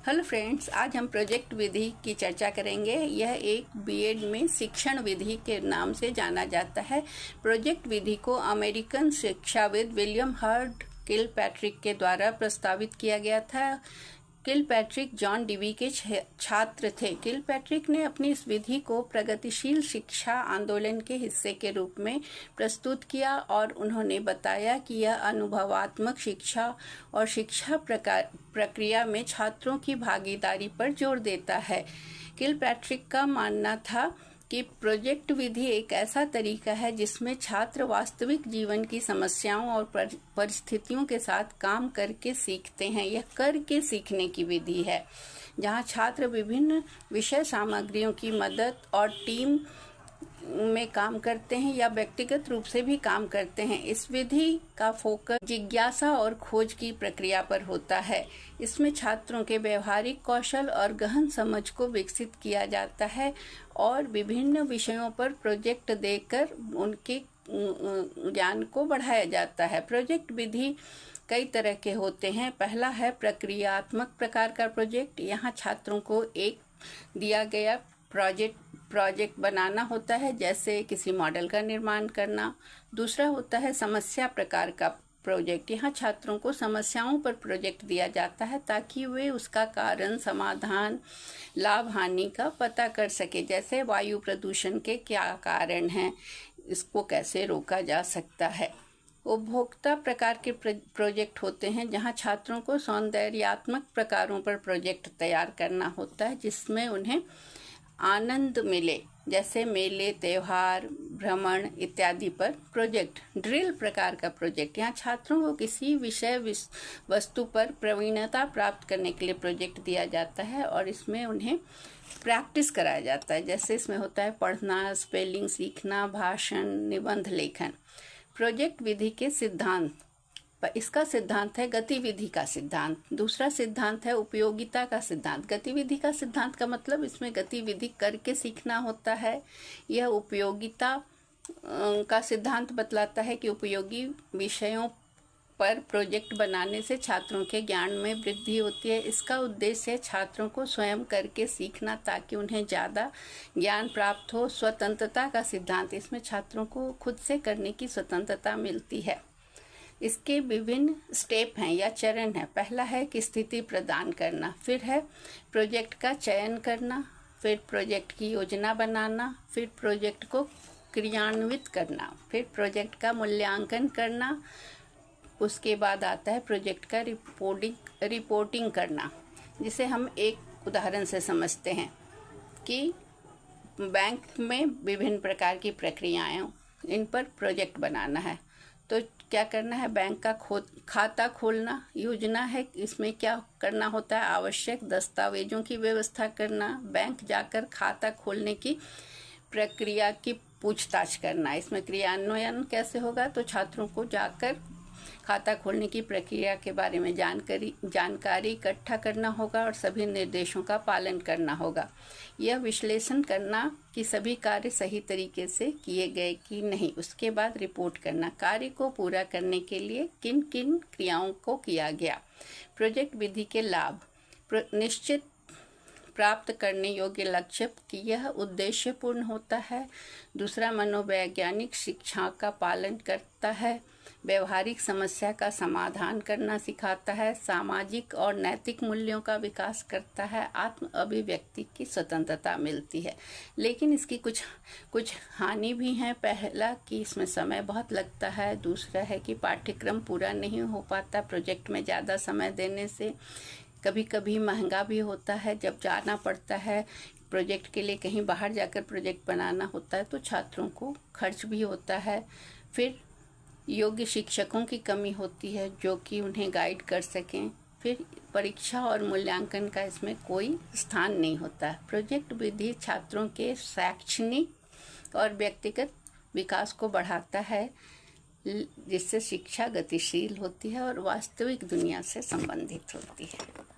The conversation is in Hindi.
हेलो फ्रेंड्स, आज हम प्रोजेक्ट विधि की चर्चा करेंगे। यह एक बीएड में शिक्षण विधि के नाम से जाना जाता है। प्रोजेक्ट विधि को अमेरिकन शिक्षाविद विलियम हर्ड किलपैट्रिक के द्वारा प्रस्तावित किया गया था। किलपैट्रिक जॉन डीवी के छात्र थे। किलपैट्रिक ने अपनी इस विधि को प्रगतिशील शिक्षा आंदोलन के हिस्से के रूप में प्रस्तुत किया और उन्होंने बताया कि यह अनुभवात्मक शिक्षा और शिक्षा प्रक्रिया में छात्रों की भागीदारी पर जोर देता है। किलपैट्रिक का मानना था कि प्रोजेक्ट विधि एक ऐसा तरीका है जिसमें छात्र वास्तविक जीवन की समस्याओं और परिस्थितियों के साथ काम करके सीखते हैं। यह करके सीखने की विधि है, जहां छात्र विभिन्न विषय सामग्रियों की मदद और टीम में काम करते हैं या व्यक्तिगत रूप से भी काम करते हैं। इस विधि का फोकस जिज्ञासा और खोज की प्रक्रिया पर होता है। इसमें छात्रों के व्यवहारिक कौशल और गहन समझ को विकसित किया जाता है और विभिन्न विषयों पर प्रोजेक्ट देकर उनके ज्ञान को बढ़ाया जाता है। प्रोजेक्ट विधि कई तरह के होते हैं। पहला है प्रक्रियात्मक प्रकार का प्रोजेक्ट। यहाँ छात्रों को एक दिया गया प्रोजेक्ट बनाना होता है, जैसे किसी मॉडल का निर्माण करना। दूसरा होता है समस्या प्रकार का प्रोजेक्ट। यहाँ छात्रों को समस्याओं पर प्रोजेक्ट दिया जाता है ताकि वे उसका कारण, समाधान, लाभ हानि का पता कर सके। जैसे वायु प्रदूषण के क्या कारण हैं, इसको कैसे रोका जा सकता है। उपभोक्ता प्रकार के प्रोजेक्ट होते हैं, जहाँ छात्रों को सौंदर्यात्मक प्रकारों पर प्रोजेक्ट तैयार करना होता है जिसमें उन्हें आनंद मिले, जैसे मेले, त्योहार, भ्रमण इत्यादि पर प्रोजेक्ट। ड्रिल प्रकार का प्रोजेक्ट, यहाँ छात्रों को किसी विषय वस्तु पर प्रवीणता प्राप्त करने के लिए प्रोजेक्ट दिया जाता है और इसमें उन्हें प्रैक्टिस कराया जाता है। जैसे इसमें होता है पढ़ना, स्पेलिंग सीखना, भाषण, निबंध लेखन। प्रोजेक्ट विधि के सिद्धांत। इसका सिद्धांत है गतिविधि का सिद्धांत। दूसरा सिद्धांत है उपयोगिता का सिद्धांत। गतिविधि का सिद्धांत का मतलब इसमें गतिविधि करके सीखना होता है। यह उपयोगिता का सिद्धांत बतलाता है कि उपयोगी विषयों पर प्रोजेक्ट बनाने से छात्रों के ज्ञान में वृद्धि होती है। इसका उद्देश्य है छात्रों को स्वयं करके सीखना ताकि उन्हें ज़्यादा ज्ञान प्राप्त हो। स्वतंत्रता का सिद्धांत, इसमें छात्रों को खुद से करने की स्वतंत्रता मिलती है। इसके विभिन्न स्टेप हैं या चरण हैं। पहला है कि स्थिति प्रदान करना, फिर है प्रोजेक्ट का चयन करना, फिर प्रोजेक्ट की योजना बनाना, फिर प्रोजेक्ट को क्रियान्वित करना, फिर प्रोजेक्ट का मूल्यांकन करना। उसके बाद आता है प्रोजेक्ट का रिपोर्टिंग करना, जिसे हम एक उदाहरण से समझते हैं कि बैंक में विभिन्न प्रकार की प्रक्रियाएं, इन पर प्रोजेक्ट बनाना है। तो क्या करना है, बैंक का खाता खोलना, योजना है इसमें क्या करना होता है, आवश्यक दस्तावेजों की व्यवस्था करना, बैंक जाकर खाता खोलने की प्रक्रिया की पूछताछ करना। इसमें क्रियान्वयन कैसे होगा, तो छात्रों को जाकर खाता खोलने की प्रक्रिया के बारे में जानकारी इकट्ठा करना होगा और सभी निर्देशों का पालन करना होगा। यह विश्लेषण करना कि सभी कार्य सही तरीके से किए गए कि नहीं। उसके बाद रिपोर्ट करना, कार्य को पूरा करने के लिए किन किन क्रियाओं को किया गया। प्रोजेक्ट विधि के लाभ। निश्चित प्राप्त करने योग्य लक्ष्य कि यह उद्देश्यपूर्ण होता है। दूसरा, मनोवैज्ञानिक शिक्षा का पालन करता है। व्यवहारिक समस्या का समाधान करना सिखाता है। सामाजिक और नैतिक मूल्यों का विकास करता है। आत्म अभिव्यक्ति की स्वतंत्रता मिलती है। लेकिन इसकी कुछ हानि भी हैं। पहला कि इसमें समय बहुत लगता है। दूसरा है कि पाठ्यक्रम पूरा नहीं हो पाता प्रोजेक्ट में ज़्यादा समय देने से। कभी कभी महंगा भी होता है, जब जाना पड़ता है प्रोजेक्ट के लिए, कहीं बाहर जाकर प्रोजेक्ट बनाना होता है तो छात्रों को खर्च भी होता है। फिर योग्य शिक्षकों की कमी होती है जो कि उन्हें गाइड कर सकें। फिर परीक्षा और मूल्यांकन का इसमें कोई स्थान नहीं होता। प्रोजेक्ट विधि छात्रों के शैक्षणिक और व्यक्तिगत विकास को बढ़ाता है, जिससे शिक्षा गतिशील होती है और वास्तविक दुनिया से संबंधित होती है।